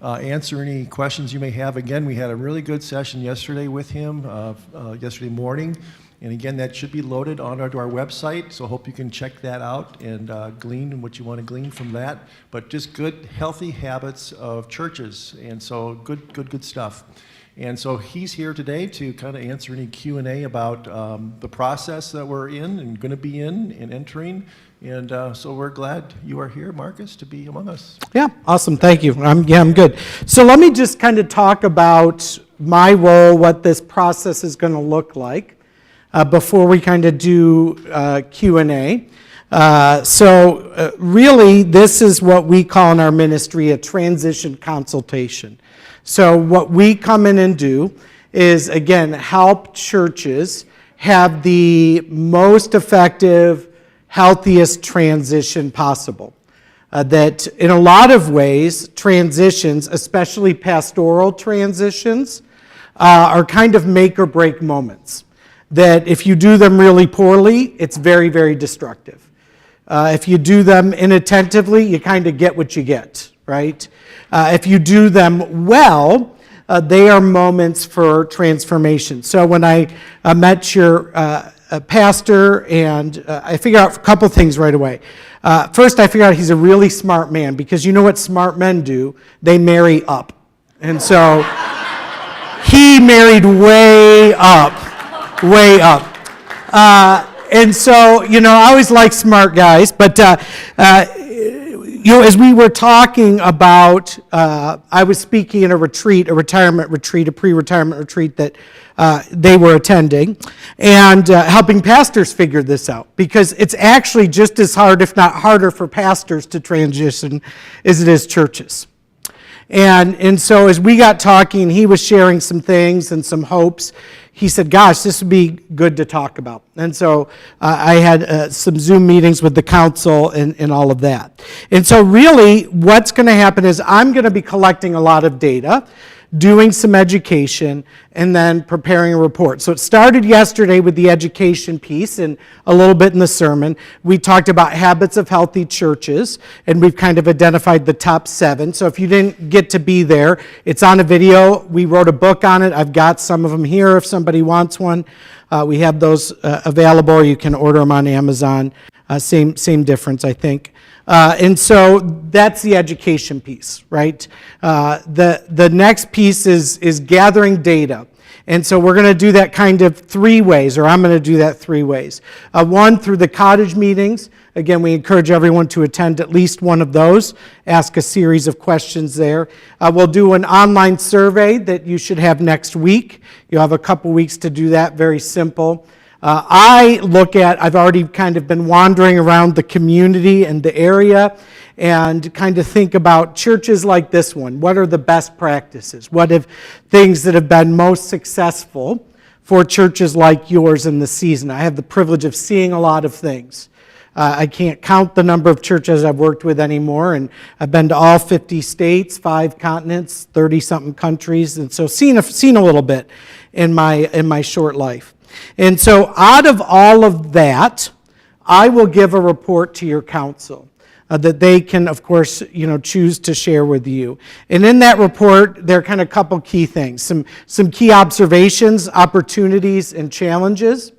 answer any questions you may have. Again, we had a really good session yesterday with him, yesterday morning. And again, that should be loaded onto our website, so I hope you can check that out and glean what you want to glean from that. But just good, healthy habits of churches, and so good stuff. And so he's here today to kind of answer any Q&A about the process that we're in and going to be in and entering. And so we're glad you are here, Marcus, to be among us. Yeah, awesome. Thank you. I'm good. So let me just kind of talk about my role, what this process is going to look like before we kind of do Q&A. Really, this is what we call in our ministry a transition consultation. So what we come in and do is, again, help churches have the most effective, healthiest transition possible. That in a lot of ways, transitions, especially pastoral transitions, are kind of make or break moments. That if you do them really poorly, it's very, very destructive. If you do them inattentively, you kind of get what you get, right? If you do them well, they are moments for transformation. So when I met your pastor, and I figured out a couple things right away. First, I figured out he's a really smart man, because you know what smart men do? They marry up. And so he married way up. And so, I always like smart guys, but as we were talking about, I was speaking in a retirement retreat, a pre-retirement retreat that they were attending, and helping pastors figure this out, because it's actually just as hard, if not harder, for pastors to transition as it is churches. And so as we got talking, he was sharing some things and some hopes. He said, gosh, this would be good to talk about. And so I had some Zoom meetings with the council and all of that. And so really what's going to happen is I'm going to be collecting a lot of data, doing some education, and then preparing a report. So it started yesterday with the education piece and a little bit in the sermon. We talked about habits of healthy churches, and we've kind of identified the top 7. So if you didn't get to be there, it's on a video. We wrote a book on it. I've got some of them here if somebody wants one. We have those available, or you can order them on Amazon. Same difference, I think. And so that's the education piece, right? The next piece is gathering data. And so we're going to do that kind of 3 ways, or I'm going to do that 3 ways. One, through the cottage meetings. Again, we encourage everyone to attend at least one of those, ask a series of questions there. We'll do an online survey that you should have next week. You'll have a couple weeks to do that, very simple. I've already kind of been wandering around the community and the area and kind of think about churches like this one. What are the best practices? What have things that have been most successful for churches like yours in the season? I have the privilege of seeing a lot of things. I can't count the number of churches I've worked with anymore, and I've been to all 50 states, 5 continents, 30-something countries, and so seen a little bit in my short life. And so out of all of that, I will give a report to your council that they can, of course, choose to share with you. And in that report, there are kind of a couple key things. Some key observations, opportunities, and challenges.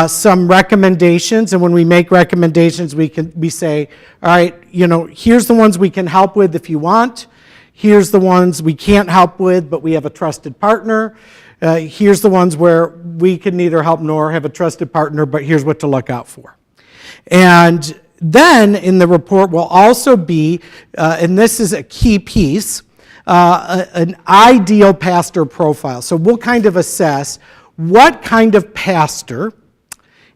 Some recommendations, and when we make recommendations, we say, all right, here's the ones we can help with if you want. Here's the ones we can't help with, but we have a trusted partner. Here's the ones where we can neither help nor have a trusted partner, but here's what to look out for. And then in the report will also be, and this is a key piece, an ideal pastor profile. So we'll kind of assess what kind of pastor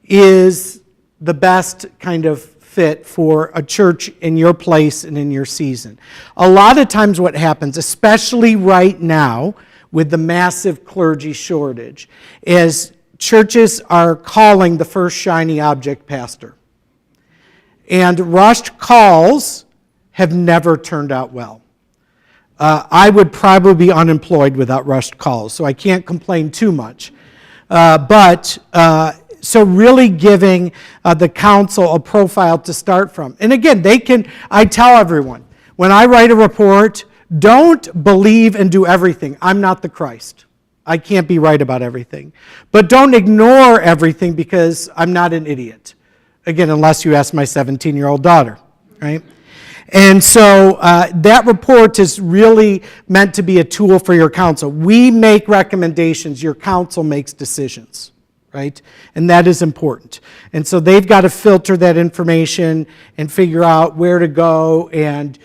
is the best kind of fit for a church in your place and in your season. A lot of times what happens, especially right now, with the massive clergy shortage, is churches are calling the first shiny object pastor. And rushed calls have never turned out well. I would probably be unemployed without rushed calls, so I can't complain too much. So really giving the council a profile to start from. And again, I tell everyone, when I write a report, Don't believe and do everything. I'm not the Christ. I can't be right about everything. But don't ignore everything because I'm not an idiot. Again, unless you ask my 17-year-old daughter, right? And so that report is really meant to be a tool for your council. We make recommendations. Your council makes decisions, right? And that is important. And so they've got to filter that information and figure out where to go and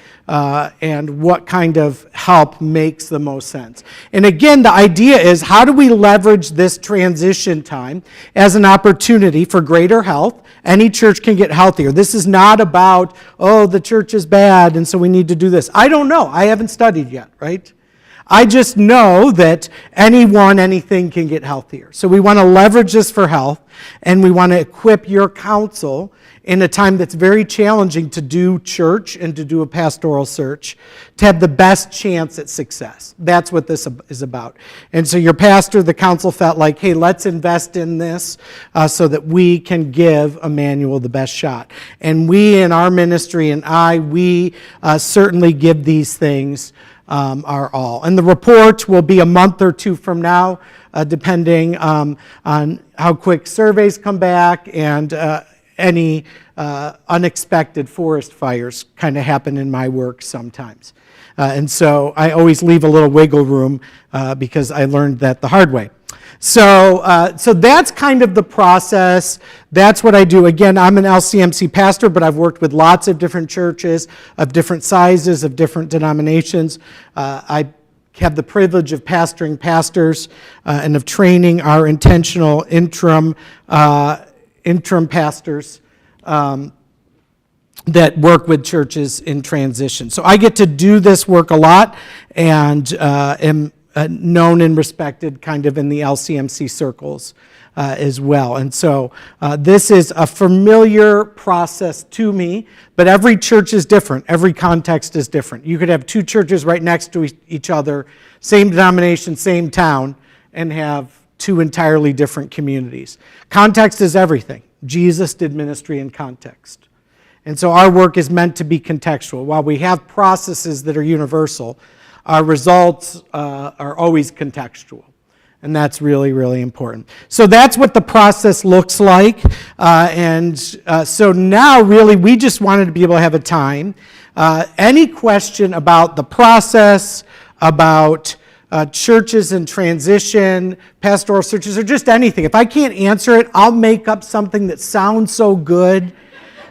what kind of help makes the most sense. And again, the idea is, how do we leverage this transition time as an opportunity for greater health? Any church can get healthier. This is not about, oh, the church is bad, and so we need to do this. I don't know. I haven't studied yet, right? I just know that anything can get healthier. So we want to leverage this for health, and we want to equip your council in a time that's very challenging to do church and to do a pastoral search, to have the best chance at success. That's what this is about. And so your pastor, the council felt like, hey, let's invest in this so that we can give Immanuel the best shot. And we in our ministry and we certainly give these things our all. And the report will be a month or two from now, depending on how quick surveys come back and any unexpected forest fires kind of happen in my work sometimes. And so I always leave a little wiggle room because I learned that the hard way. So that's kind of the process. That's what I do. Again, I'm an LCMC pastor, but I've worked with lots of different churches of different sizes, of different denominations. I have the privilege of pastoring pastors and of training our intentional interim pastors that work with churches in transition. So I get to do this work a lot and am known and respected kind of in the LCMC circles as well. And so this is a familiar process to me, but every church is different. Every context is different. You could have two churches right next to each other, same denomination, same town, and have two entirely different communities. Context is everything. Jesus did ministry in context. And so our work is meant to be contextual. While we have processes that are universal, our results are always contextual. And that's really, really important. So that's what the process looks like. So now really we just wanted to be able to have a time. Any question about the process, about churches in transition, pastoral searches, or just anything. If I can't answer it, I'll make up something that sounds so good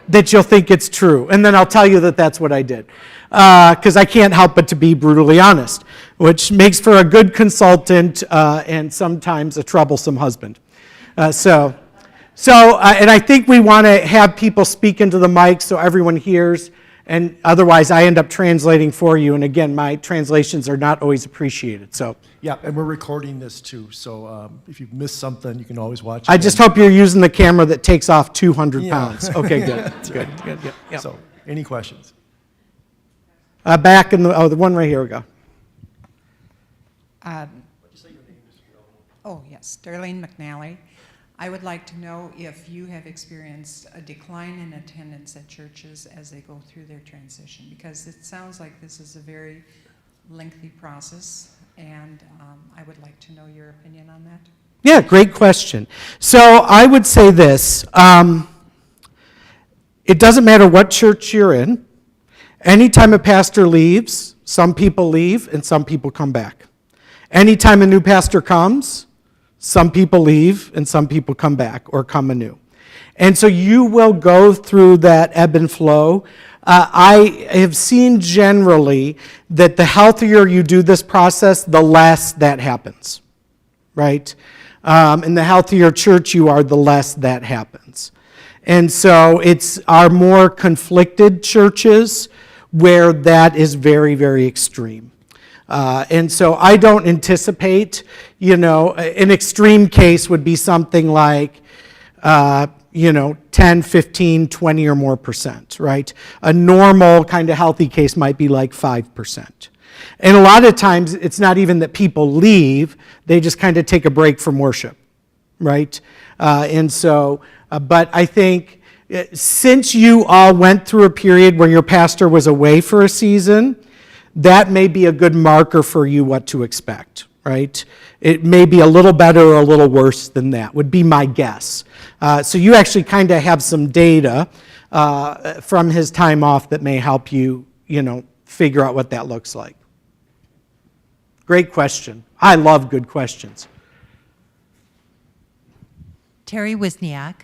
that you'll think it's true. And then I'll tell you that that's what I did. Because I can't help but to be brutally honest, which makes for a good consultant and sometimes a troublesome husband. And I think we want to have people speak into the mic so everyone hears, and otherwise I end up translating for you. And again, my translations are not always appreciated. So Yeah, and we're recording this too, so if you've missed something, you can always watch it. I just hope you're using the camera that takes off 200 pounds. Okay, good. Good. Yeah. So, any questions? Back in the one right here we go. Yes, Darlene McNally. I would like to know if you have experienced a decline in attendance at churches as they go through their transition, because it sounds like this is a very lengthy process, and I would like to know your opinion on that. Yeah, great question. So I would say this. It doesn't matter what church you're in. Anytime a pastor leaves, some people leave and some people come back. Anytime a new pastor comes, some people leave and some people come back or come anew. And so you will go through that ebb and flow. I have seen generally that the healthier you do this process, the less that happens, right? And the healthier church you are, the less that happens. And so it's our more conflicted churches where that is very, very extreme. And so I don't anticipate, an extreme case would be something like, 10, 15, 20 or more percent, right? A normal kind of healthy case might be like 5%. And a lot of times it's not even that people leave, they just kind of take a break from worship, right? But I think since you all went through a period where your pastor was away for a season, that may be a good marker for you what to expect, right? It may be a little better or a little worse than that, would be my guess. So you actually kind of have some data from his time off that may help you, figure out what that looks like. Great question. I love good questions. Terry Wisniak,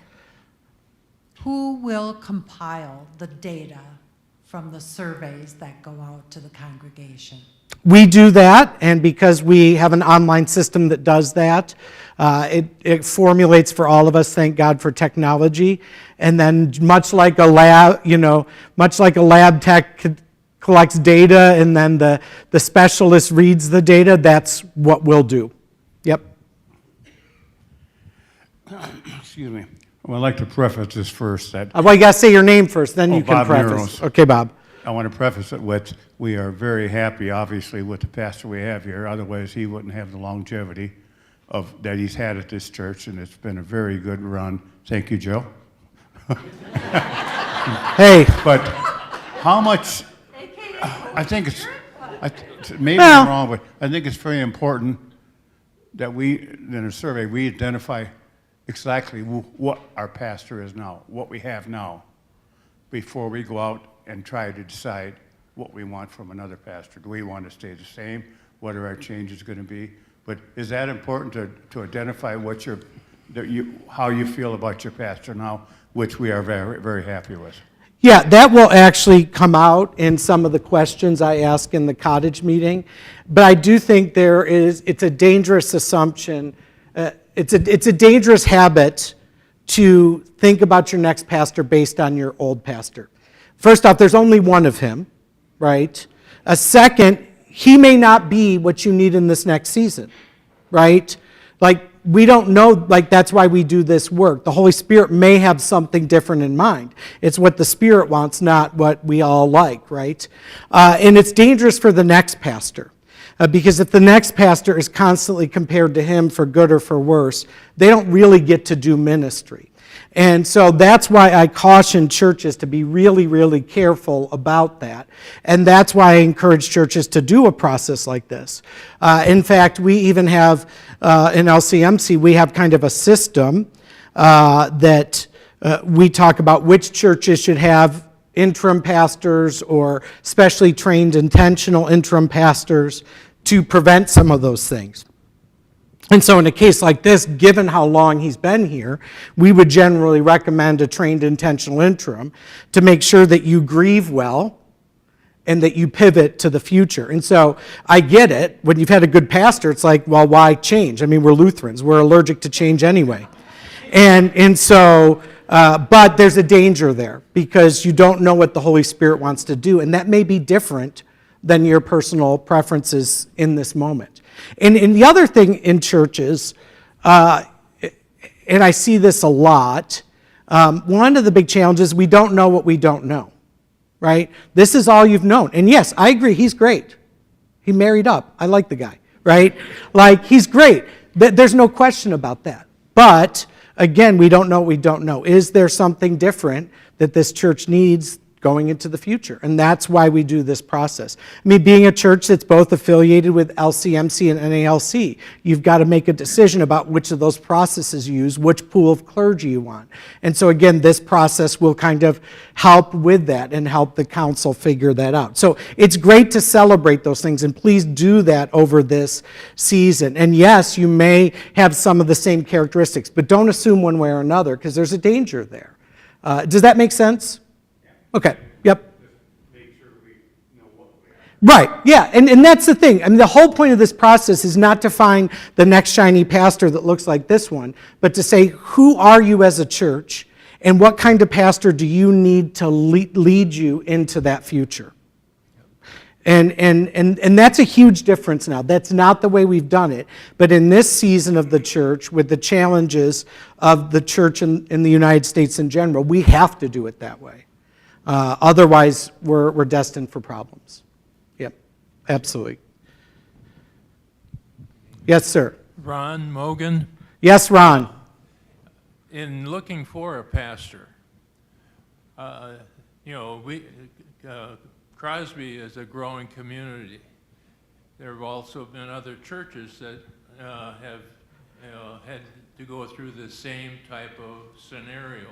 who will compile the data from the surveys that go out to the congregation? We do that, and because we have an online system that does that, it formulates for all of us, thank God for technology, and then much like a lab, much like a lab tech collects data and then the specialist reads the data, that's what we'll do. Yep. Excuse me. Well, I'd like to preface this first that Well, you got to say your name first, then you can Bob preface. Neros. Okay, Bob. I want to preface it with we are very happy, obviously, with the pastor we have here. Otherwise, he wouldn't have the longevity that he's had at this church, and it's been a very good run. Thank you, Joe. Hey. But how much? I think it's maybe I'm wrong, but I think it's very important that in a survey, we identify exactly what our pastor is now, what we have now, before we go out and try to decide what we want from another pastor. Do we want to stay the same? What are our changes going to be? But is that important to identify how you feel about your pastor now, which we are very, very happy with? Yeah, that will actually come out in some of the questions I ask in the cottage meeting. But I do think it's a dangerous assumption. It's a dangerous habit to think about your next pastor based on your old pastor. First off, there's only one of him, right? A second, he may not be what you need in this next season, right? Like, we don't know, like, that's why we do this work. The Holy Spirit may have something different in mind. It's what the Spirit wants, not what we all like, right? And it's dangerous for the next pastor. Because if the next pastor is constantly compared to him for good or for worse, they don't really get to do ministry. And so that's why I caution churches to be really, really careful about that. And that's why I encourage churches to do a process like this. In fact, we even have, in LCMC, we have kind of a system that we talk about which churches should have interim pastors or specially trained intentional interim pastors to prevent some of those things. And so in a case like this, given how long he's been here, we would generally recommend a trained intentional interim to make sure that you grieve well and that you pivot to the future. And so I get it. When you've had a good pastor, it's like, well, why change? I mean, we're Lutherans. We're allergic to change anyway. And so, but there's a danger there because you don't know what the Holy Spirit wants to do. And that may be different than your personal preferences in this moment. And the other thing in churches, and I see this a lot, one of the big challenges, we don't know what we don't know, right? This is all you've known. And yes, I agree, he's great. He married up. I like the guy, right? Like, he's great. There's no question about that. But, again, we don't know what we don't know. Is there something different that this church needs going into the future? And that's why we do this process. I mean, being a church that's both affiliated with LCMC and NALC, you've got to make a decision about which of those processes you use, which pool of clergy you want. And so again, this process will kind of help with that and help the council figure that out. So it's great to celebrate those things, and please do that over this season. And yes, you may have some of the same characteristics, but don't assume one way or another because there's a danger there. Does that make sense? Okay, yep. Make sure we know what we have. Right, yeah, and that's the thing. I mean, the whole point of this process is not to find the next shiny pastor that looks like this one, but to say, who are you as a church, and what kind of pastor do you need to lead you into that future? And that's a huge difference now. That's not the way we've done it. But in this season of the church, with the challenges of the church in the United States in general, we have to do it that way. Otherwise, we're destined for problems. Yep, absolutely. Yes, sir. Ron Mogan, Yes, Ron. in looking for a pastor, Crosby is a growing community. There have also been other churches that have had to go through the same type of scenario.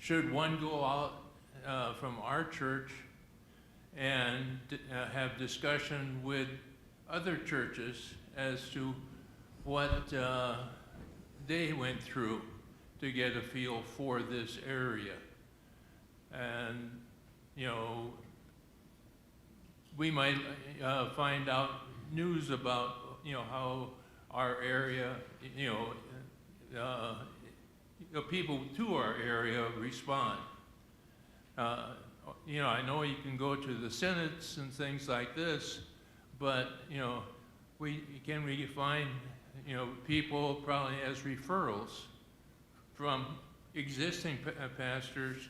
Should one go out from our church and have discussion with other churches as to what they went through to get a feel for this area? And, you know, we might find out news about, you know, how our area, people to our area respond. You know, I know you can go to the synods and things like this, but, you know, can we find, you know, people probably as referrals from existing pastors,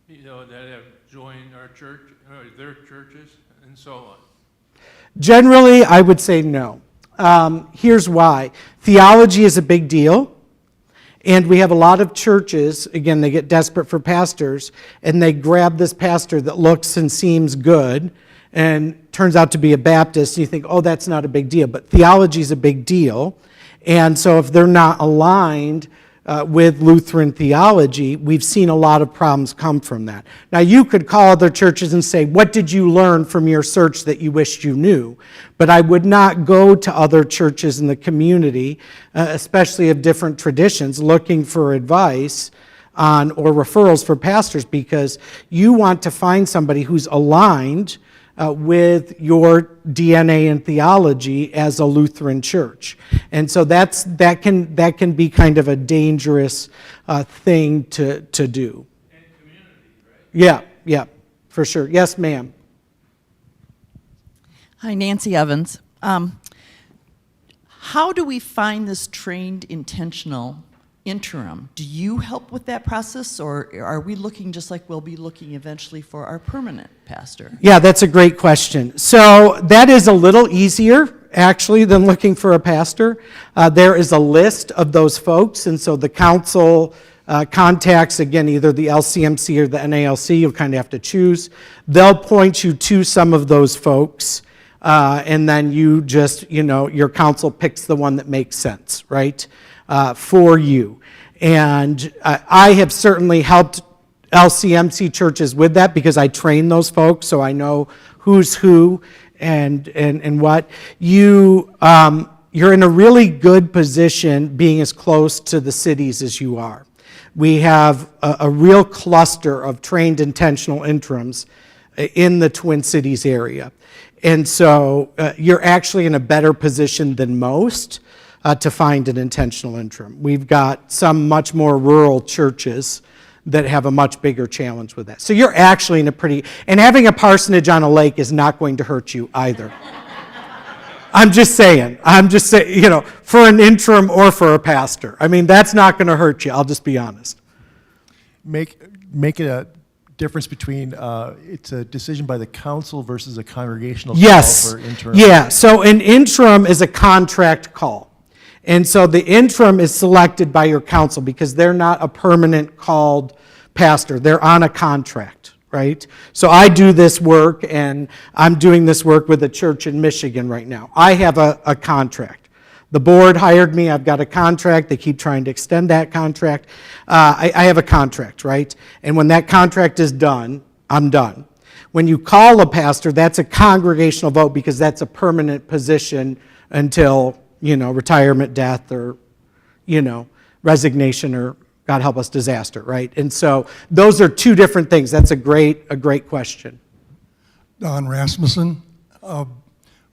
you know, that have joined our church, or their churches, and so on? Generally, I would say no. Here's why. Theology is a big deal, and we have a lot of churches, again, they get desperate for pastors, and they grab this pastor that looks and seems good, and turns out to be a Baptist, and you think, oh, that's not a big deal. But theology is a big deal, and so if they're not aligned with Lutheran theology, we've seen a lot of problems come from that. Now, you could call other churches and say, what did you learn from your search that you wished you knew? But I would not go to other churches in the community, especially of different traditions, looking for advice on or referrals for pastors, because you want to find somebody who's aligned with your DNA and theology as a Lutheran church. And so that can be kind of a dangerous thing to do. And community, right? Yeah, for sure. Yes, ma'am. Hi, Nancy Evans. How do we find this trained intentional interim? Do you help with that process, or are we looking just like we'll be looking eventually for our permanent pastor? Yeah, that's a great question. So that is a little easier, actually, than looking for a pastor. There is a list of those folks, and so the council contacts, again, either the LCMC or the NALC, you'll kind of have to choose. They'll point you to some of those folks, and then you just, your council picks the one that makes sense, right, for you. And I have certainly helped LCMC churches with that because I train those folks, so I know who's who and what. You're in a really good position being as close to the cities as you are. We have a real cluster of trained intentional interims in the Twin Cities area. And so you're actually in a better position than most to find an intentional interim. We've got some much more rural churches that have a much bigger challenge with that. So you're actually in a pretty, and having a parsonage on a lake is not going to hurt you either. I'm just saying, for an interim or for a pastor. I mean, that's not going to hurt you, I'll just be honest. Make it a difference between, it's a decision by the council versus a congregational call for interim. Yeah, so an interim is a contract call. And so the interim is selected by your council because they're not a permanent called pastor. They're on a contract, right? So I do this work, and I'm doing this work with a church in Michigan right now. I have a contract. The board hired me. I've got a contract. They keep trying to extend that contract. I have a contract, right? And when that contract is done, I'm done. When you call a pastor, that's a congregational vote because that's a permanent position until retirement, death, or, resignation, or, God help us, disaster, right? And so those are two different things. That's a great question. Don Rasmussen,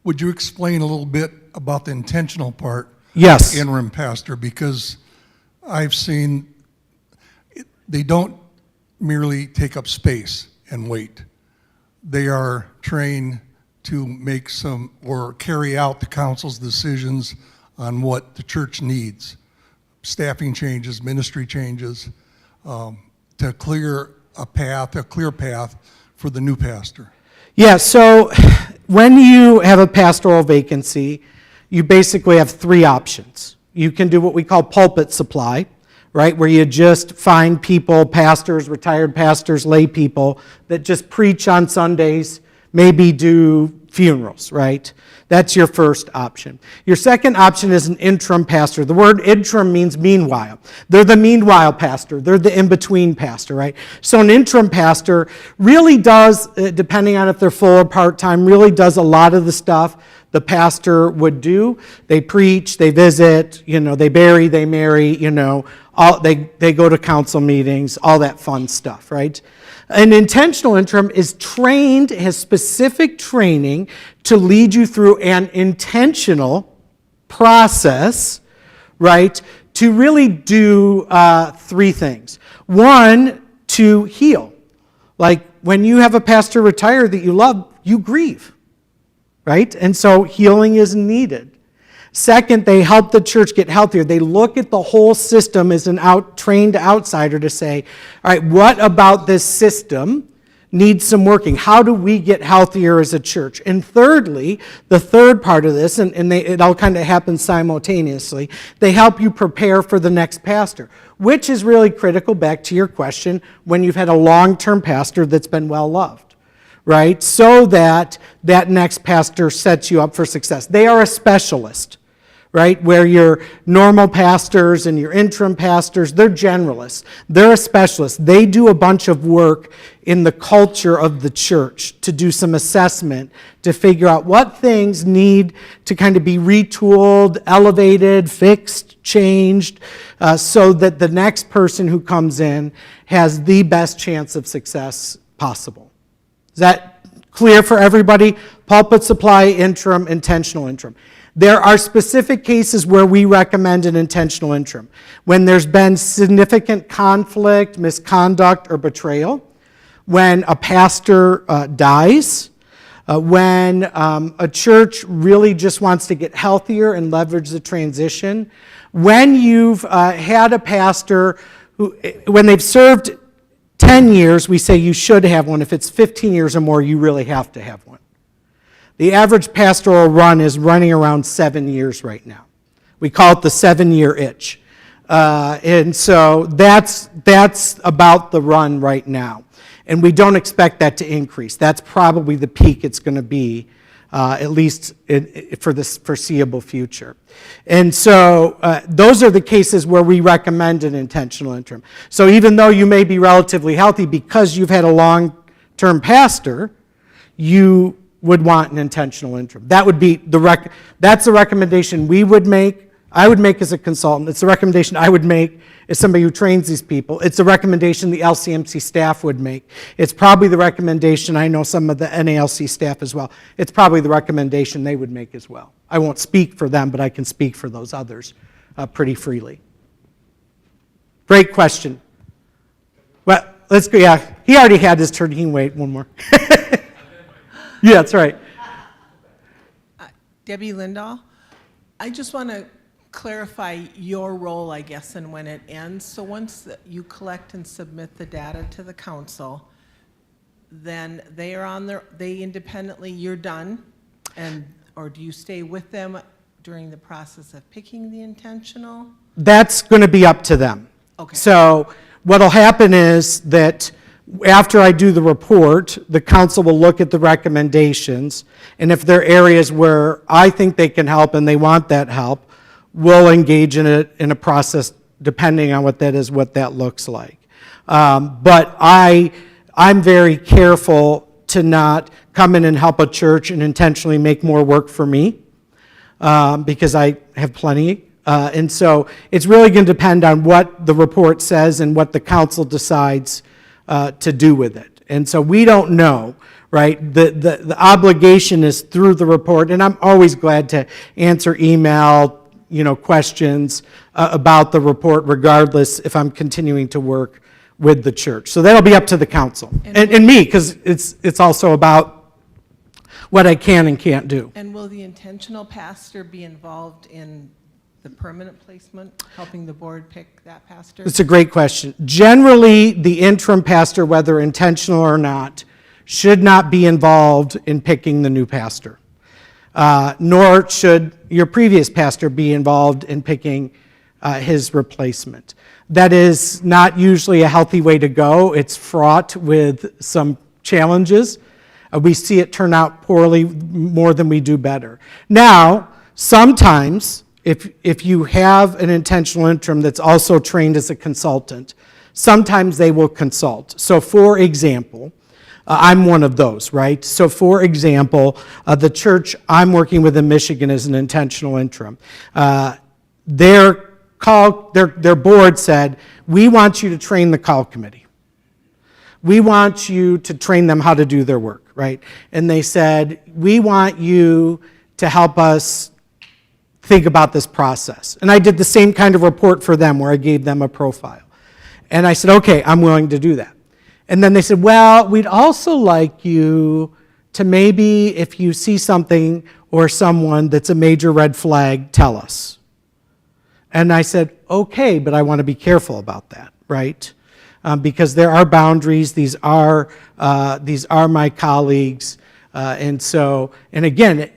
would you explain a little bit about the intentional part? Yes. Interim pastor, because I've seen they don't merely take up space and wait. They are trained to make some or carry out the council's decisions on what the church needs, staffing changes, ministry changes, to clear a clear path for the new pastor. Yeah, so when you have a pastoral vacancy, you basically have three options. You can do what we call pulpit supply, right? Where you just find people, pastors, retired pastors, lay people, that just preach on Sundays, maybe do funerals, right? That's your first option. Your second option is an interim pastor. The word interim means meanwhile. They're the meanwhile pastor. They're the in-between pastor, right? So an interim pastor really does, depending on if they're full or part-time, really does a lot of the stuff the pastor would do. They preach, they visit, they bury, they marry, they go to council meetings, all that fun stuff, right? An intentional interim is trained, has specific training to lead you through an intentional process, right, to really do three things. One, to heal. Like when you have a pastor retire that you love, you grieve, right? And so healing is needed. Second, they help the church get healthier. They look at the whole system as an trained outsider to say, all right, what about this system needs some working? How do we get healthier as a church? And thirdly, the third part of this, and it all kind of happens simultaneously, they help you prepare for the next pastor, which is really critical, back to your question, when you've had a long-term pastor that's been well-loved, right? So that that next pastor sets you up for success. They are a specialist, right? Where your normal pastors and your interim pastors, they're generalists. They're a specialist. They do a bunch of work in the culture of the church to do some assessment, to figure out what things need to kind of be retooled, elevated, fixed, changed, so that the next person who comes in has the best chance of success possible. Is that clear for everybody? Pulpit supply, interim, intentional interim. There are specific cases where we recommend an intentional interim. When there's been significant conflict, misconduct, or betrayal, when a pastor dies, when a church really just wants to get healthier and leverage the transition, when you've had a pastor who, when they've served 10 years, we say you should have one. If it's 15 years or more, you really have to have one. The average pastoral run is running around 7 years right now. We call it the 7-year itch. And so that's about the run right now. And we don't expect that to increase. That's probably the peak it's going to be, at least for the foreseeable future. And so those are the cases where we recommend an intentional interim. So even though you may be relatively healthy, because you've had a long-term pastor, you would want an intentional interim. That would be that's the recommendation we would make, I would make as a consultant. It's the recommendation I would make as somebody who trains these people. It's the recommendation the LCMC staff would make. It's probably the recommendation, I know some of the NALC staff as well, it's probably the recommendation they would make as well. I won't speak for them, but I can speak for those others pretty freely. Great question. Well, let's go, yeah, he already had his turn, he can wait one more. Yeah, that's right. Debbie Lindahl, I just want to clarify your role, I guess, and when it ends. So once you collect and submit the data to the council, then they are they independently, you're done, or do you stay with them during the process of picking the intentional? That's going to be up to them. Okay. So what'll happen is that after I do the report, the council will look at the recommendations, and if there are areas where I think they can help and they want that help, we'll engage in a process depending on what that is, what that looks like. But I'm very careful to not come in and help a church and intentionally make more work for me, because I have plenty. And so it's really going to depend on what the report says and what the council decides to do with it. And so we don't know, right? The obligation is through the report, and I'm always glad to answer email, questions about the report, regardless if I'm continuing to work with the church. So that'll be up to the council and me, because it's also about what I can and can't do. And will the intentional pastor be involved in the permanent placement, helping the board pick that pastor? It's a great question. Generally, the interim pastor, whether intentional or not, should not be involved in picking the new pastor. Nor should your previous pastor be involved in picking his replacement. That is not usually a healthy way to go. It's fraught with some challenges. We see it turn out poorly more than we do better. Now, sometimes, if you have an intentional interim that's also trained as a consultant, sometimes they will consult. So for example, I'm one of those, right? So for example, the church I'm working with in Michigan is an intentional interim. Their board said, we want you to train the call committee. We want you to train them how to do their work, right? And they said, we want you to help us think about this process. And I did the same kind of report for them where I gave them a profile. And I said, okay, I'm willing to do that. And then they said, well, we'd also like you to maybe, if you see something or someone that's a major red flag, tell us. And I said, okay, but I want to be careful about that, right? Because there are boundaries. These are my colleagues. And again,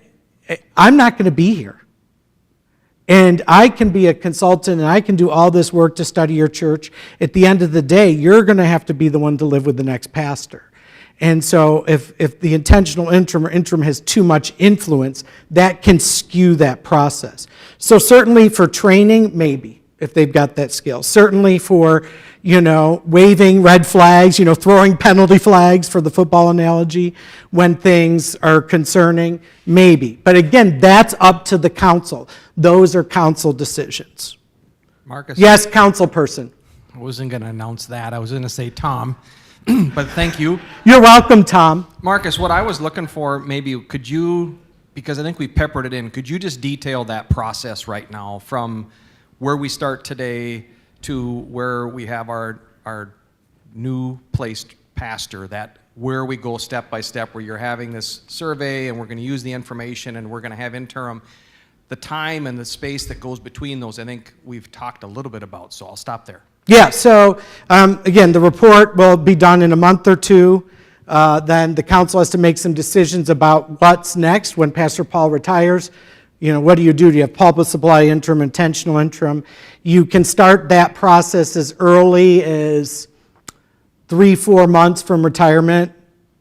I'm not going to be here. And I can be a consultant and I can do all this work to study your church. At the end of the day, you're going to have to be the one to live with the next pastor. And so if the intentional interim or interim has too much influence, that can skew that process. So certainly for training, maybe, if they've got that skill. Certainly for, waving red flags, throwing penalty flags for the football analogy when things are concerning, maybe. But again, that's up to the council. Those are council decisions. Marcus? Yes, council person. I wasn't going to announce that. I was going to say Tom, but thank you. You're welcome, Tom. Marcus, what I was looking for, maybe could you, because I think we peppered it in, could you just detail that process right now from where we start today to where we have our new placed pastor, that where we go step by step, where you're having this survey and we're going to use the information and we're going to have interim, the time and the space that goes between those, I think we've talked a little bit about, so I'll stop there. Yeah, so again, the report will be done in a month or two. Then the council has to make some decisions about what's next when Pastor Paul retires. What do? Do you have pulpit supply interim, intentional interim? You can start that process as early as 3-4 months from retirement,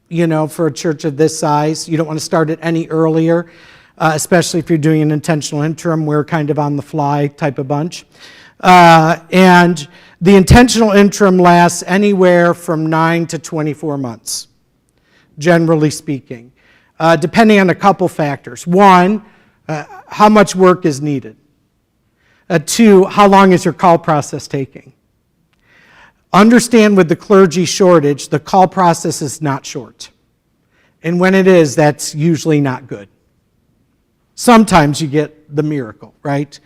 for a church of this size. You don't want to start it any earlier, especially if you're doing an intentional interim. We're kind of on the fly type of bunch. And the intentional interim lasts anywhere from 9 to 24 months, generally speaking, depending on a couple factors. One, how much work is needed? 2, how long is your call process taking? Understand with the clergy shortage, the call process is not short. And when it is, that's usually not good. Sometimes you get the miracle, right?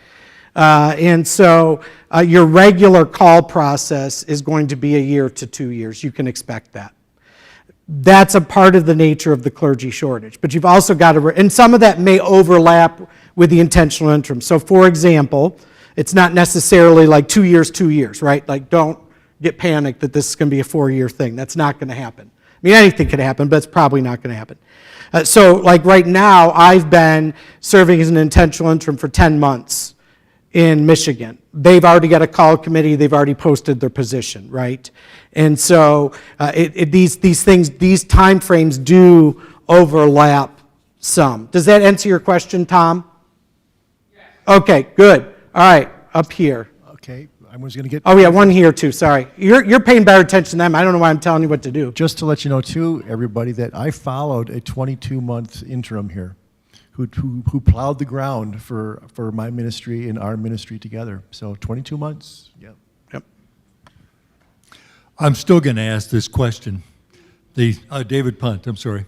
And so your regular call process is going to be 1 year to 2 years. You can expect that. That's a part of the nature of the clergy shortage. But you've also got to, and some of that may overlap with the intentional interim. So for example, it's not necessarily like 2 years, right? Like don't get panicked that this is going to be a 4-year thing. That's not going to happen. I mean, anything could happen, but it's probably not going to happen. So like right now, I've been serving as an intentional interim for 10 months in Michigan. They've already got a call committee. They've already posted their position, right? And so these time frames do overlap some. Does that answer your question, Tom? Yes. Okay, good. All right, up here. Okay, I was going to get... Oh, yeah, one here, too, sorry. You're paying better attention to them. I don't know why I'm telling you what to do. Just to let you know, too, everybody, that I followed a 22-month interim here who plowed the ground for my ministry and our ministry together. So 22 months, yep. I'm still going to ask this question. David Punt, I'm sorry.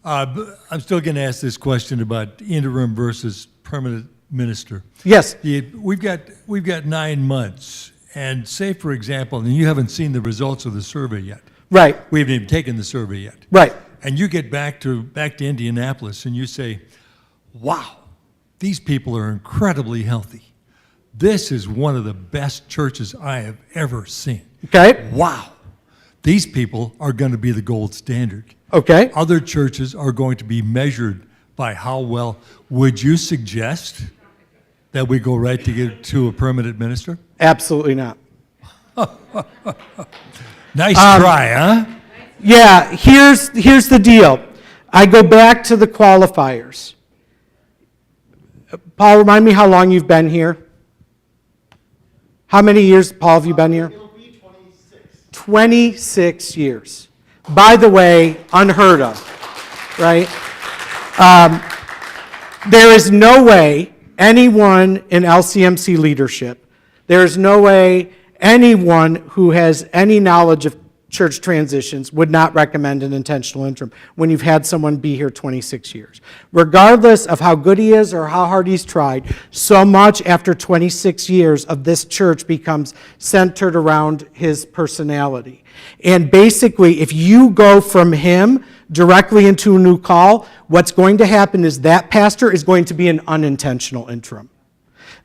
I'm still going to ask this question about interim versus permanent minister. Yes. We've got 9 months, and say, for example, and you haven't seen the results of the survey yet. Right. We haven't even taken the survey yet. Right. And you get back to Indianapolis, and you say, wow, these people are incredibly healthy. This is one of the best churches I have ever seen. Okay. Wow. These people are going to be the gold standard. Okay. Other churches are going to be measured by how well. Would you suggest that we go right to a permanent minister? Absolutely not. Nice try, huh? Yeah, here's the deal. I go back to the qualifiers. Paul, remind me how long you've been here. How many years, Paul, have you been here? It'll be 26. 26 years. By the way, unheard of, right? There is no way anyone in LCMC leadership, there is no way anyone who has any knowledge of church transitions would not recommend an intentional interim when you've had someone be here 26 years. Regardless of how good he is or how hard he's tried, so much after 26 years of this church becomes centered around his personality. And basically, if you go from him directly into a new call, what's going to happen is that pastor is going to be an unintentional interim.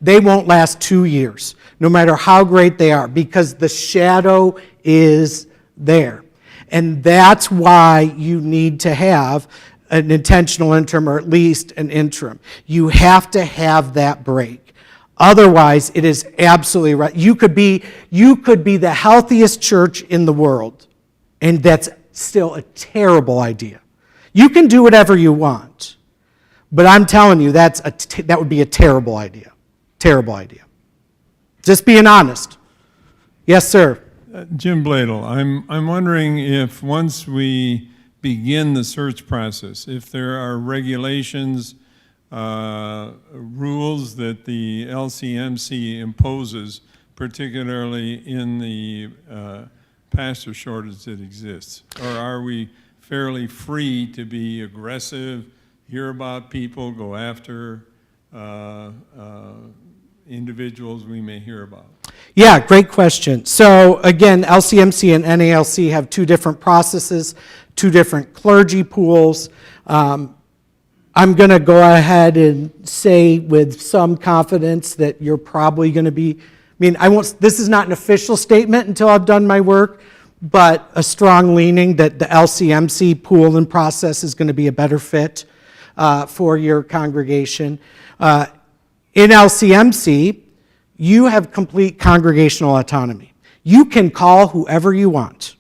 They won't last 2 years, no matter how great they are, because the shadow is there. And that's why you need to have an intentional interim, or at least an interim. You have to have that break. Otherwise, it is absolutely right. You could be the healthiest church in the world, and that's still a terrible idea. You can do whatever you want, but I'm telling you, that would be a terrible idea. Terrible idea. Just being honest. Yes, sir. Jim Bladel, I'm wondering if once we begin the search process, if there are regulations, rules that the LCMC imposes, particularly in the pastor shortage that exists? Or are we fairly free to be aggressive, hear about people, go after individuals we may hear about? Yeah, great question. So again, LCMC and NALC have two different processes, two different clergy pools. I'm going to go ahead and say with some confidence that you're probably going to be, this is not an official statement until I've done my work, but a strong leaning that the LCMC pool and process is going to be a better fit for your congregation. In LCMC, you have complete congregational autonomy. You can call whoever you want.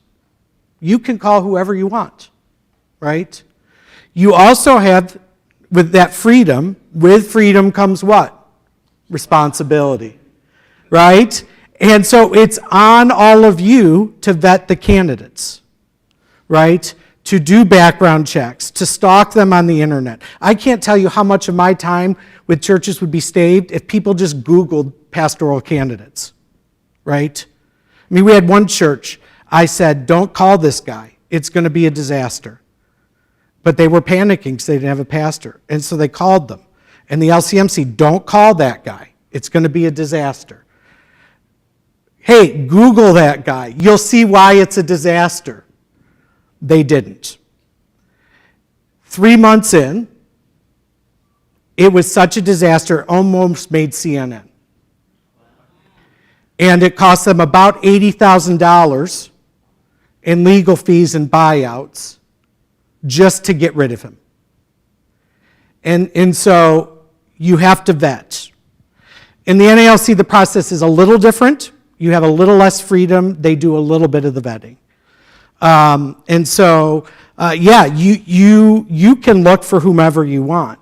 You can call whoever you want, right? You also have, with that freedom, with freedom comes what? Responsibility, right? And so it's on all of you to vet the candidates, right? To do background checks, to stalk them on the internet. I can't tell you how much of my time with churches would be saved if people just Googled pastoral candidates, right? We had one church, I said, don't call this guy. It's going to be a disaster. But they were panicking because they didn't have a pastor. And so they called them. And the LCMC, don't call that guy. It's going to be a disaster. Hey, Google that guy. You'll see why it's a disaster. They didn't. 3 months in, it was such a disaster, it almost made CNN. And it cost them about $80,000 in legal fees and buyouts just to get rid of him. And so you have to vet. In the NALC, the process is a little different. You have a little less freedom. They do a little bit of the vetting. And so, you can look for whomever you want.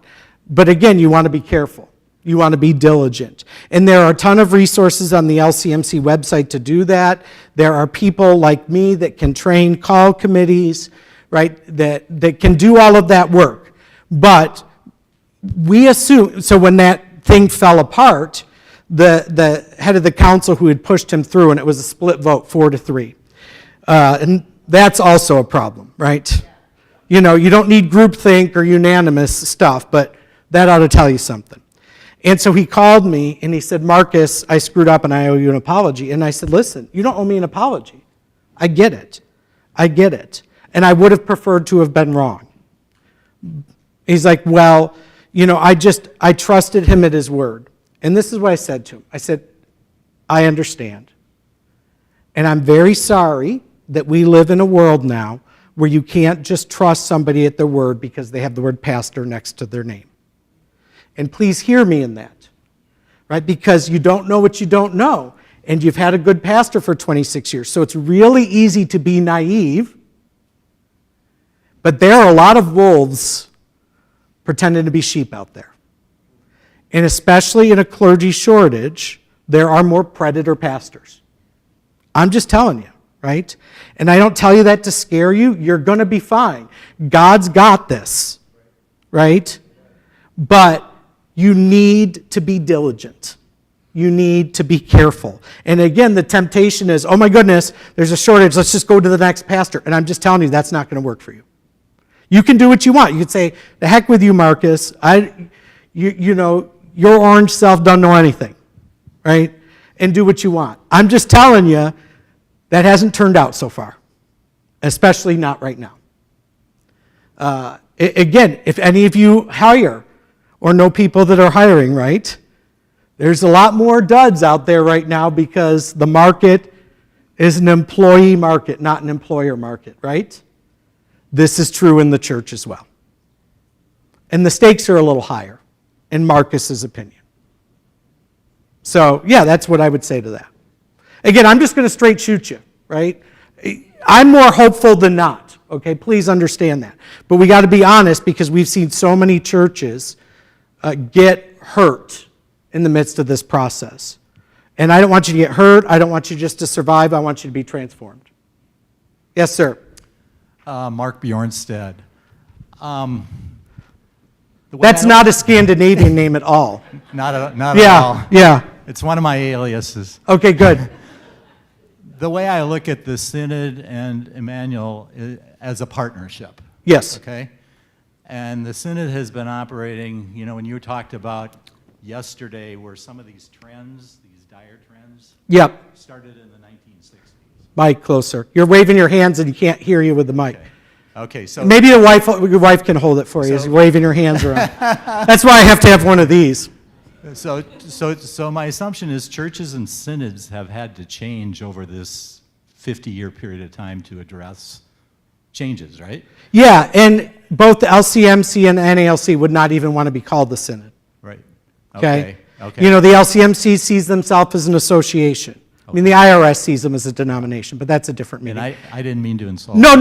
But again, you want to be careful. You want to be diligent. And there are a ton of resources on the LCMC website to do that. There are people like me that can train call committees, right, that can do all of that work. But we assume, so when that thing fell apart, the head of the council who had pushed him through, and it was a split vote, 4-3. And that's also a problem, right? You know, you don't need groupthink or unanimous stuff, but that ought to tell you something. And so he called me and he said, Marcus, I screwed up and I owe you an apology. And I said, listen, you don't owe me an apology. I get it. I get it. And I would have preferred to have been wrong. He's like, well, you know, I trusted him at his word. And this is what I said to him. I said, I understand. And I'm very sorry that we live in a world now where you can't just trust somebody at their word because they have the word pastor next to their name. And please hear me in that, right? Because you don't know what you don't know. and you've had a good pastor for 26 years. So it's really easy to be naive, but there are a lot of wolves pretending to be sheep out there. And especially in a clergy shortage, there are more predator pastors. I'm just telling you, right? And I don't tell you that to scare you. You're going to be fine. God's got this, right? But you need to be diligent. You need to be careful. And again, the temptation is, oh my goodness, there's a shortage, let's just go to the next pastor. And I'm just telling you, that's not going to work for you. You can do what you want. You can say, the heck with you, Marcus. You know, your orange self doesn't know anything, right? And do what you want. I'm just telling you, that hasn't turned out so far, especially not right now. Again, if any of you hire or know people that are hiring, right? There's a lot more duds out there right now because the market is an employee market, not an employer market, right? This is true in the church as well. And the stakes are a little higher, in Marcus's opinion. So, yeah, that's what I would say to that. Again, I'm just going to straight shoot you, right? I'm more hopeful than not, okay? Please understand that. But we got to be honest because we've seen so many churches get hurt in the midst of this process. And I don't want you to get hurt. I don't want you just to survive. I want you to be transformed. Yes, sir. Mark Bjornstad. That's not a Scandinavian name at all. Not at all. Yeah. It's one of my aliases. Okay, good. The way I look at the Synod and Immanuel is as a partnership. Yes. Okay? And the Synod has been operating, you know, when you talked about yesterday where some of these trends, these dire trends, Yep. started in the 1960s. Mic closer. You're waving your hands and you can't hear you with the mic. Okay, so Maybe your wife can hold it for you as you're waving your hands around. That's why I have to have one of these. So my assumption is churches and synods have had to change over this 50-year period of time to address changes, right? Yeah, and both the LCMC and the NALC would not even want to be called the Synod. Right. Okay? Okay. You know, the LCMC sees themselves as an association. I mean, the IRS sees them as a denomination, but that's a different meaning. And I didn't mean to insult. No,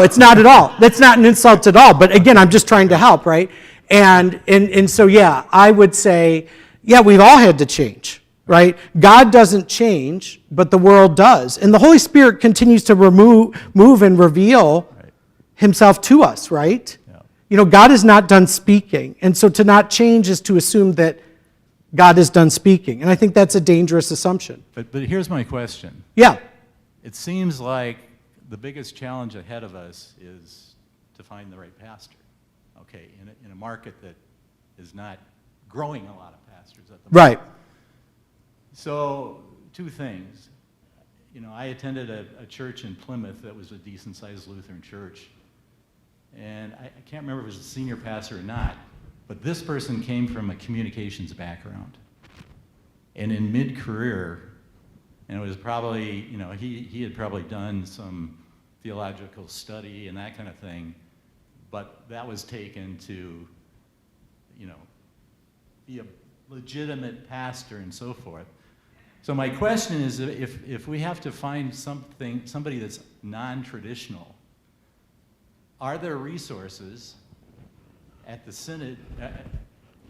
it's not at all. That's not an insult at all. But again, I'm just trying to help, right? And so, yeah, I would say, yeah, we've all had to change, right? God doesn't change, but the world does. And the Holy Spirit continues to move and reveal himself to us, right? Yeah. You know, God is not done speaking. And so to not change is to assume that God is done speaking. And I think that's a dangerous assumption. But here's my question. Yeah. It seems like the biggest challenge ahead of us is to find the right pastor, okay, in a market that is not growing a lot of pastors at the moment. Right. So, two things. You know, I attended a church in Plymouth that was a decent-sized Lutheran church, and I can't remember if it was a senior pastor or not, but this person came from a communications background. And in mid-career, and it was probably, you know, he had probably done some theological study and that kind of thing, but that was taken to, you know, be a legitimate pastor and so forth. So my question is, if we have to find somebody that's non-traditional, are there resources at the Synod,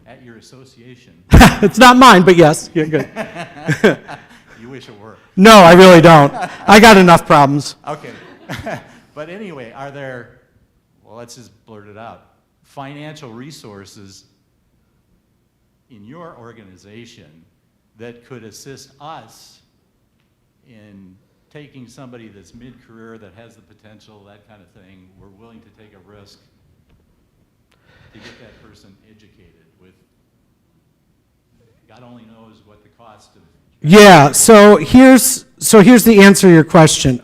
at your association? It's not mine, but yes, you're good. You wish it were. No, I really don't. I got enough problems. Okay. But anyway, are there, well, let's just blurt it out, financial resources in your organization that could assist us in taking somebody that's mid-career, that has the potential, that kind of thing, we're willing to take a risk to get that person educated with, God only knows what the cost of. Yeah, so here's the answer to your question.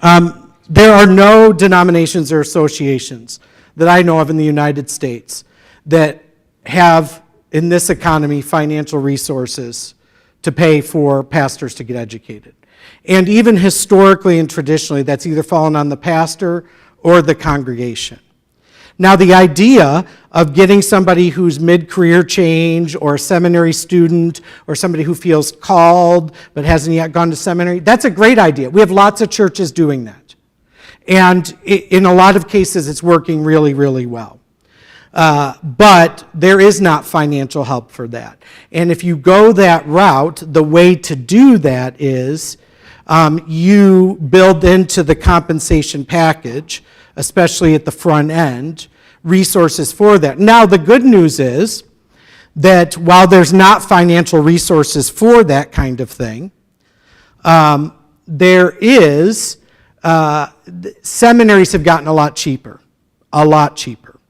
There are no denominations or associations that I know of in the United States that have, in this economy, financial resources to pay for pastors to get educated. And even historically and traditionally, that's either fallen on the pastor or the congregation. Now, the idea of getting somebody who's mid-career change or a seminary student or somebody who feels called but hasn't yet gone to seminary, that's a great idea. We have lots of churches doing that. And in a lot of cases, it's working really, really well. But there is not financial help for that. And if you go that route, the way to do that is you build into the compensation package, especially at the front end, resources for that. Now, the good news is that while there's not financial resources for that kind of thing, there is, seminaries have gotten a lot cheaper, a lot cheaper.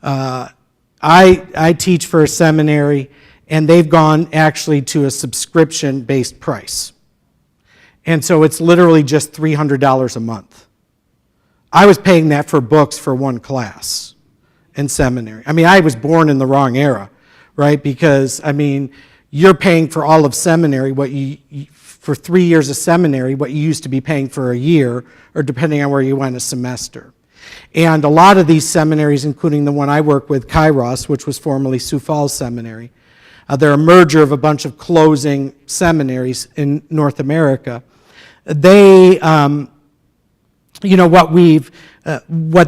I teach for a seminary, and they've gone actually to a subscription-based price. And so it's literally just $300 a month. I was paying that for books for one class in seminary. I mean, I was born in the wrong era, right? Because, I mean, you're paying for all of seminary, for 3 years of seminary, what you used to be paying for a year, or depending on where you went, a semester. And a lot of these seminaries, including the one I work with, Kairos, which was formerly Sioux Falls Seminary, they're a merger of a bunch of closing seminaries in North America. They, what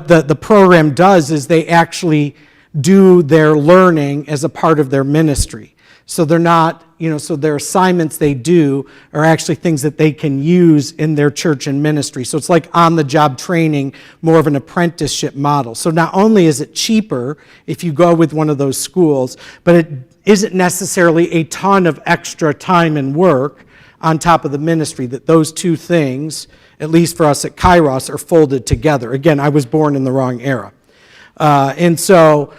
the program does is they actually do their learning as a part of their ministry. So they're not, so their assignments they do are actually things that they can use in their church and ministry. So it's like on-the-job training, more of an apprenticeship model. So not only is it cheaper if you go with one of those schools, but it isn't necessarily a ton of extra time and work on top of the ministry, that those two things, at least for us at Kairos, are folded together. Again, I was born in the wrong era. And so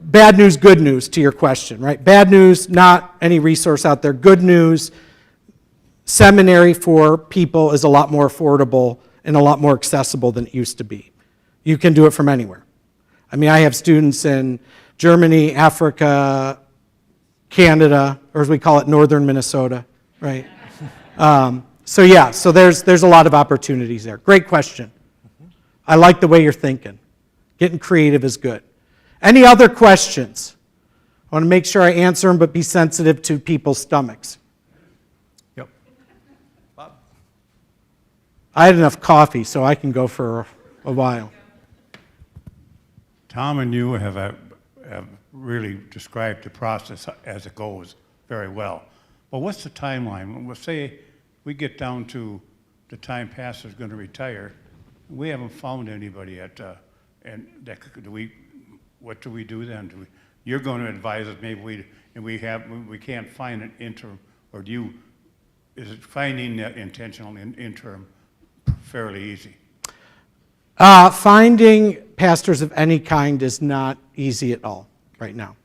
bad news, good news to your question, right? Bad news, not any resource out there. Good news, seminary for people is a lot more affordable and a lot more accessible than it used to be. You can do it from anywhere. I mean, I have students in Germany, Africa, Canada, or as we call it, northern Minnesota, right? So there's a lot of opportunities there. Great question. I like the way you're thinking. Getting creative is good. Any other questions? I want to make sure I answer them, but be sensitive to people's stomachs. Yep. Bob? I had enough coffee, so I can go for a while. Tom and you have really described the process as it goes very well. But what's the timeline? We'll say we get down to the time pastor's going to retire. We haven't found anybody yet, and what do we do then? You're going to advise us. Maybe we can't find an interim, or is it finding that intentional interim fairly easy? Finding pastors of any kind is not easy at all right now.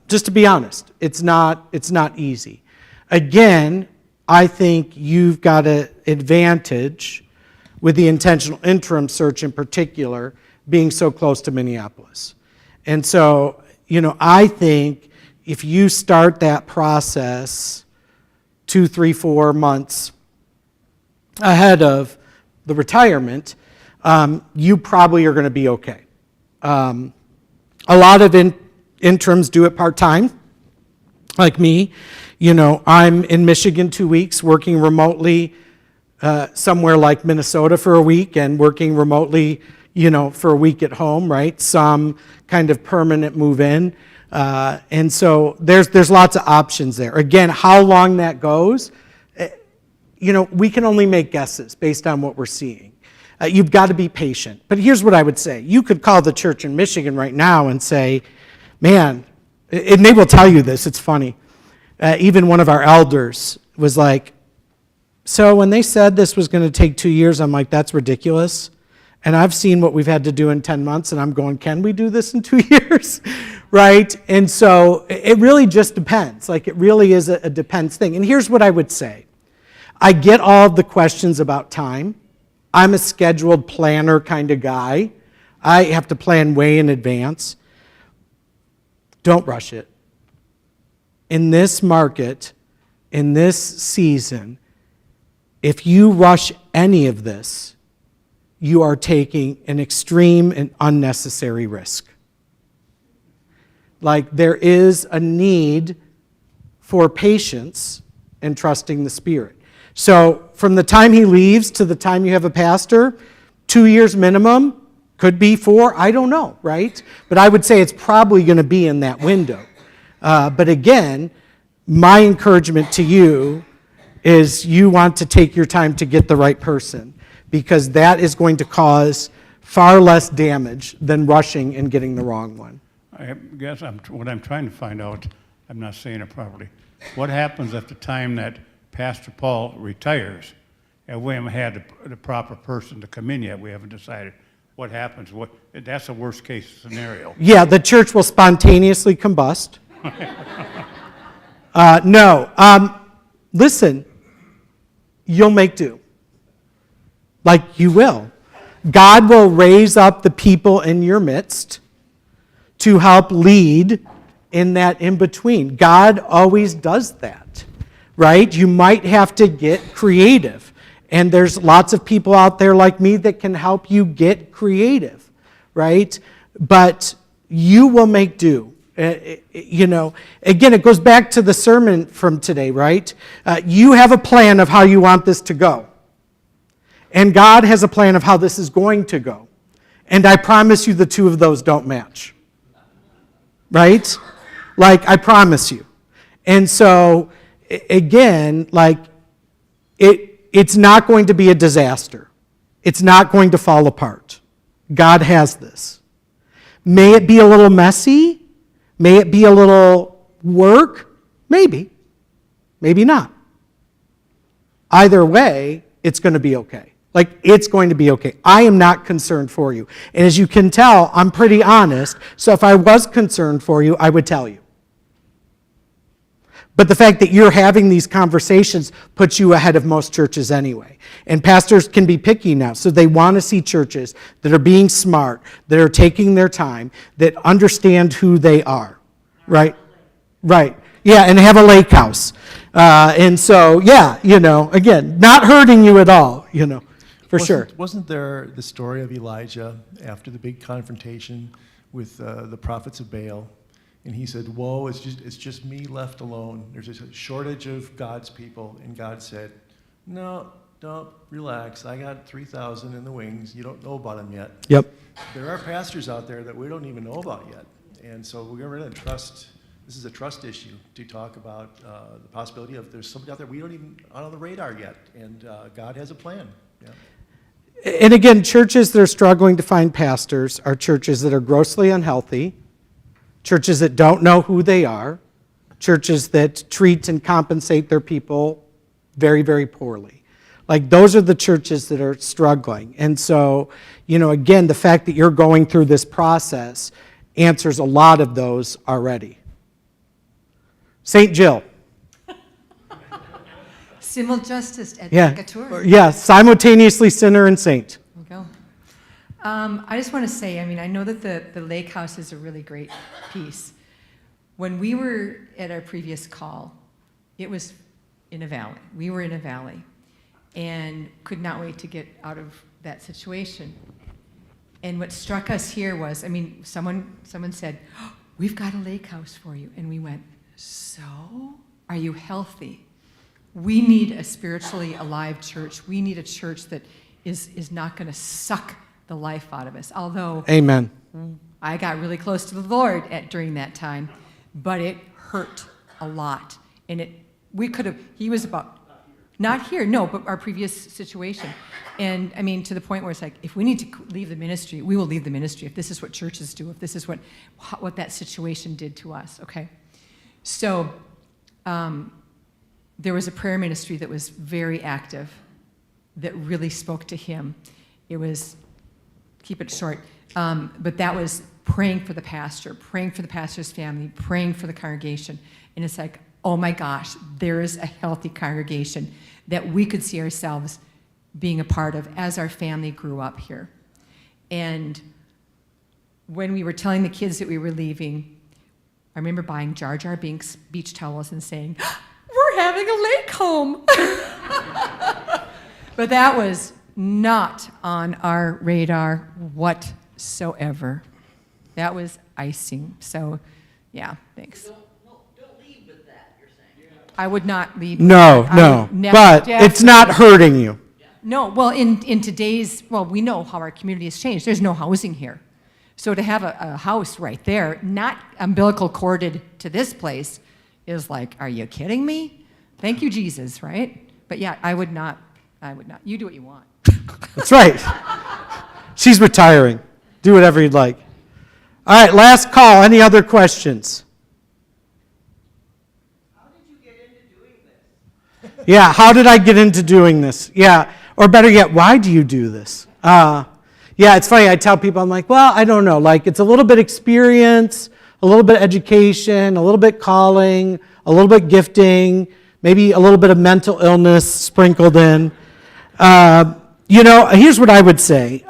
Just to be honest, it's not easy. Again, I think you've got an advantage with the intentional interim search in particular, being so close to Minneapolis. And so, I think if you start that process 2, 3, 4 months ahead of the retirement, you probably are going to be okay. A lot of interims do it part-time, like me. I'm in Michigan 2 weeks, working remotely somewhere like Minnesota for a week, and working remotely for a week at home, right? Some kind of permanent move in. And so there's lots of options there. Again, how long that goes, we can only make guesses based on what we're seeing. You've got to be patient. But here's what I would say. You could call the church in Michigan right now and say, man, and they will tell you this, it's funny. Even one of our elders was like, so when they said this was going to take 2 years, I'm like, that's ridiculous. And I've seen what we've had to do in 10 months, and I'm going, can we do this in 2 years? Right? And so it really just depends. Like, it really is a depends thing. And here's what I would say. I get all of the questions about time. I'm a scheduled planner kind of guy. I have to plan way in advance. Don't rush it. In this market, in this season, if you rush any of this, you are taking an extreme and unnecessary risk. Like, there is a need for patience and trusting the Spirit. So from the time he leaves to the time you have a pastor, 2 years minimum, could be 4, I don't know, right? But I would say it's probably going to be in that window. But again, my encouragement to you is you want to take your time to get the right person, because that is going to cause far less damage than rushing and getting the wrong one. I guess what I'm trying to find out, I'm not saying it properly. What happens at the time that Pastor Paul retires, and we haven't had the proper person to come in yet? We haven't decided what happens. That's a worst case scenario. Yeah, the church will spontaneously combust. No. Listen, you'll make do. Like, you will. God will raise up the people in your midst to help lead in that in-between. God always does that, right? You might have to get creative. And there's lots of people out there like me that can help you get creative, right? But you will make do. Again, it goes back to the sermon from today, right? You have a plan of how you want this to go. And God has a plan of how this is going to go. And I promise you the two of those don't match. Right? Like, I promise you. And so, again, like, it's not going to be a disaster. It's not going to fall apart. God has this. May it be a little messy? May it be a little work? Maybe. Maybe not. Either way, it's going to be okay. Like, it's going to be okay. I am not concerned for you. And as you can tell, I'm pretty honest. So if I was concerned for you, I would tell you. But the fact that you're having these conversations puts you ahead of most churches anyway. And pastors can be picky now. So they want to see churches that are being smart, that are taking their time, that understand who they are. Right? Right. Yeah, and have a lake house. And so, yeah, again, not hurting you at all, sure. Wasn't there the story of Elijah after the big confrontation with the prophets of Baal? And he said, "Woe, it's just me left alone. There's a shortage of God's people." And God said, "No, don't relax. I got 3,000 in the wings. You don't know about them yet." Yep. There are pastors out there that we don't even know about yet. And so we're going to trust. This is a trust issue to talk about the possibility of there's somebody out there we don't even on the radar yet. And God has a plan. Yeah. And again, churches that are struggling to find pastors are churches that are grossly unhealthy, churches that don't know who they are, churches that treat and compensate their people very, very poorly. Like, those are the churches that are struggling. And so, again, the fact that you're going through this process answers a lot of those already. St. Jill. Civil justice at Yeah. Decatur. Yeah, simultaneously sinner and saint. There you go. I just want to say, I know that the lake house is a really great piece. When we were at our previous call, it was in a valley. We were in a valley and could not wait to get out of that situation. And what struck us here was, someone said, "Oh, we've got a lake house for you." And we went, "So? Are you healthy?" We need a spiritually alive church. We need a church that is not going to suck the life out of us. Although Amen. I got really close to the Lord during that time, but it hurt a lot. And he was about, not here, no, but our previous situation. And to the point where it's like, if we need to leave the ministry, we will leave the ministry. If this is what churches do, if this is what that situation did to us, okay? So, there was a prayer ministry that was very active, that really spoke to him. It was, keep it short, but that was praying for the pastor, praying for the pastor's family, praying for the congregation. And it's like, oh my gosh, there is a healthy congregation that we could see ourselves being a part of as our family grew up here. And when we were telling the kids that we were leaving, I remember buying Jar Jar Binks beach towels and saying, "We're having a lake home." But that was not on our radar whatsoever. That was icing. So, yeah, thanks. Don't leave with that, you're saying. I would not leave. No, with that. no, I never- but it's not definitely- hurting you. No, well, in today's, well, we know how our community has changed. There's no housing here. So to have a house right there, not umbilical corded to this place, is like, are you kidding me? Thank you, Jesus, right? But yeah, I would not. You do what you want. That's right. She's retiring. Do whatever you'd like. All right, last call. Any other questions? How did you get into doing this? Yeah, how did I get into doing this? Yeah, or better yet, why do you do this? Yeah, it's funny. I tell people, I'm like, well, I don't know. Like, it's a little bit experience, a little bit education, a little bit calling, a little bit gifting, maybe a little bit of mental illness sprinkled in. Here's what I would say.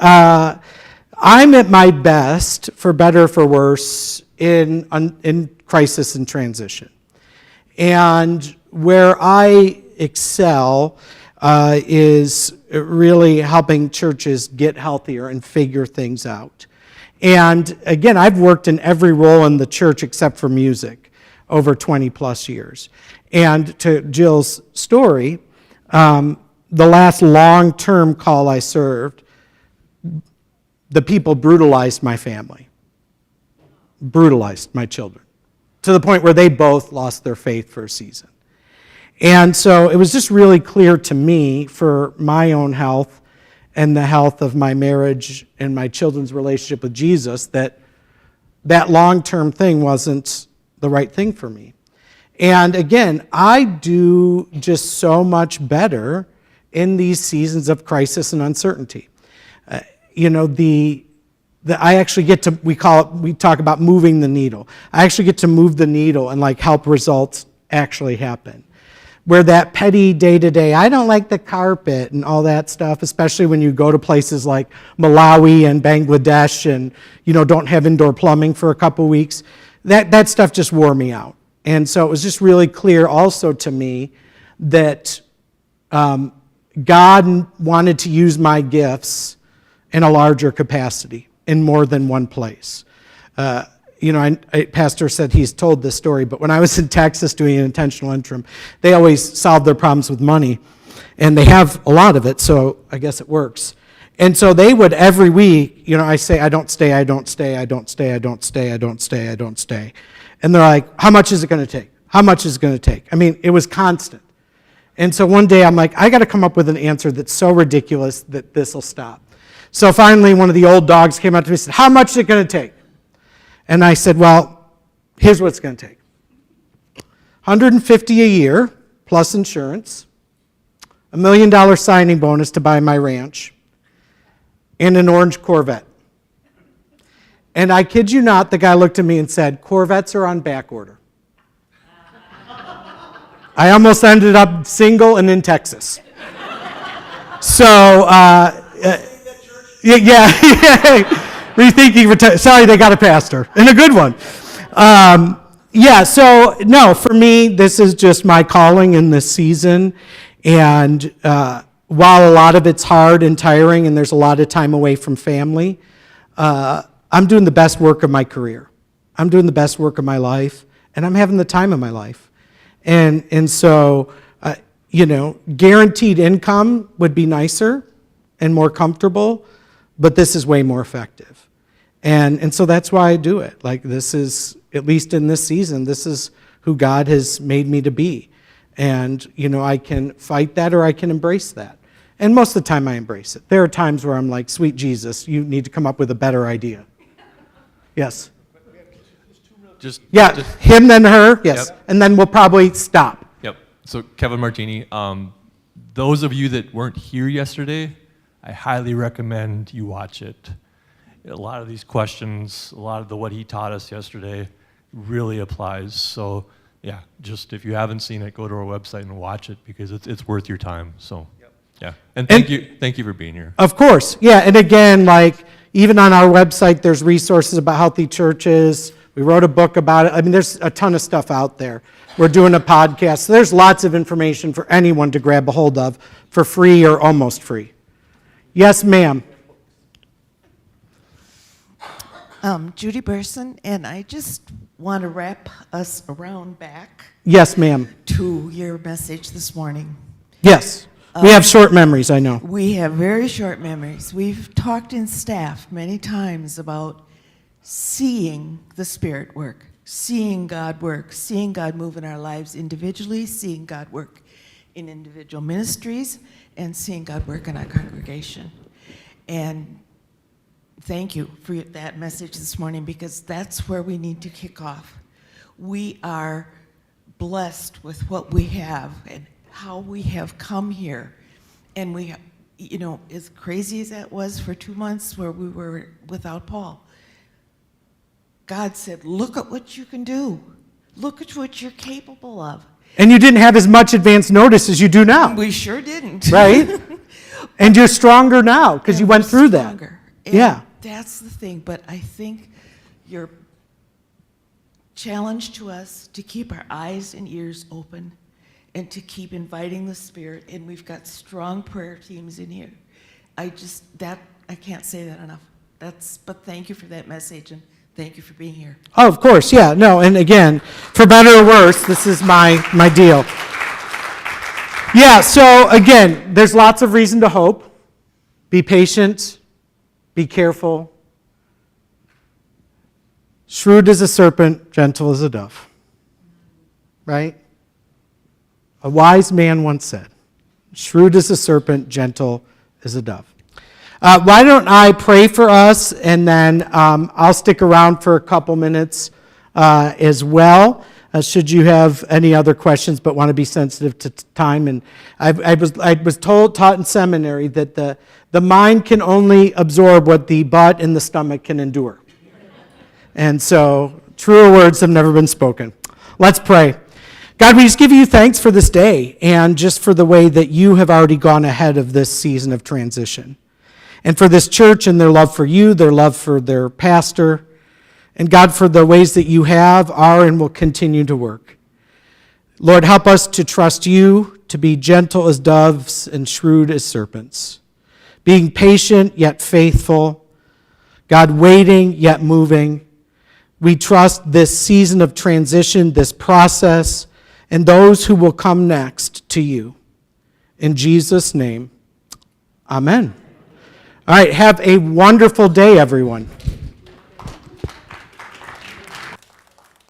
I'm at my best, for better or for worse, in crisis and transition. And where I excel is really helping churches get healthier and figure things out. And again, I've worked in every role in the church except for music over 20 plus years. And to Jill's story, the last long-term call I served, the people brutalized my family, brutalized my children, to the point where they both lost their faith for a season. And so it was just really clear to me, for my own health and the health of my marriage and my children's relationship with Jesus, that that long-term thing wasn't the right thing for me. And again, I do just so much better in these seasons of crisis and uncertainty. I actually get to, we talk about moving the needle. I actually get to move the needle and help results actually happen. Where that petty day-to-day, I don't like the carpet and all that stuff, especially when you go to places like Malawi and Bangladesh and, don't have indoor plumbing for a couple weeks, that stuff just wore me out. And so it was just really clear also to me that God wanted to use my gifts in a larger capacity in more than one place. Pastor said he's told this story, but when I was in Texas doing an intentional interim, they always solve their problems with money, and they have a lot of it, so I guess it works. And so they would every week, I say, I don't stay. And they're like, how much is it going to take? How much is it going to take? I mean, it was constant. And so one day I'm like, I got to come up with an answer that's so ridiculous that this will stop. So finally, one of the old dogs came up to me and said, how much is it going to take? And I said, well, here's what it's going to take. $150 a year, plus insurance, $1 million signing bonus to buy my ranch, and an orange Corvette. And I kid you not, the guy looked at me and said, Corvettes are on back order. I almost ended up single and in Texas. So, rethinking, sorry, they got a pastor, and a good one. For me, this is just my calling in this season, and while a lot of it's hard and tiring, and there's a lot of time away from family, I'm doing the best work of my career. I'm doing the best work of my life, and I'm having the time of my life. And so, guaranteed income would be nicer and more comfortable, but this is way more effective. And so that's why I do it. This is, at least in this season, this is who God has made me to be. And, I can fight that or I can embrace that. And most of the time I embrace it. There are times where I'm like, sweet Jesus, you need to come up with a better idea. Yes? Him, then her, yes. Yep. And then we'll probably stop. Yep. So Kevin Martini, those of you that weren't here yesterday, I highly recommend you watch it. A lot of these questions, a lot of what he taught us yesterday really applies. So yeah, just if you haven't seen it, go to our website and watch it because it's worth your time. So yeah, and thank you for being here. Of course, yeah. And again, even on our website, there's resources about healthy churches. We wrote a book about it. I mean, there's a ton of stuff out there. We're doing a podcast. So there's lots of information for anyone to grab a hold of for free or almost free. Yes, ma'am. Judy Burson, and I just want to wrap us around back Yes, ma'am. to your message this morning. Yes. We have short memories, I know. We have very short memories. We've talked in staff many times about seeing the Spirit work, seeing God work, seeing God move in our lives individually, seeing God work in individual ministries, and seeing God work in our congregation. And thank you for that message this morning, because that's where we need to kick off. We are blessed with what we have and how we have come here. And we, you know, as crazy as that was for 2 months where we were without Paul, God said, look at what you can do. Look at what you're capable of. And you didn't have as much advance notice as you do now. We sure didn't. Right? And you're stronger now because you went through that. And Yeah. that's the thing. But I think your challenge to us to keep our eyes and ears open and to keep inviting the Spirit. And we've got strong prayer teams in here. I can't say that enough. But thank you for that message, and thank you for being here. Oh, of course, yeah. No, and again, for better or worse, this is my deal. Yeah, so again, there's lots of reason to hope. Be patient. Be careful. Shrewd as a serpent, gentle as a dove. Right? A wise man once said, shrewd as a serpent, gentle as a dove. Why don't I pray for us, and then I'll stick around for a couple minutes as well, should you have any other questions but want to be sensitive to time. And I was taught in seminary that the mind can only absorb what the butt and the stomach can endure. And so truer words have never been spoken. Let's pray. God, we just give you thanks for this day and just for the way that you have already gone ahead of this season of transition. And for this church and their love for you, their love for their pastor, and God, for the ways that you have, are, and will continue to work. Lord, help us to trust you, to be gentle as doves and shrewd as serpents, being patient yet faithful, God, waiting yet moving. We trust this season of transition, this process, and those who will come next to you. In Jesus' name, amen. All right, have a wonderful day, everyone.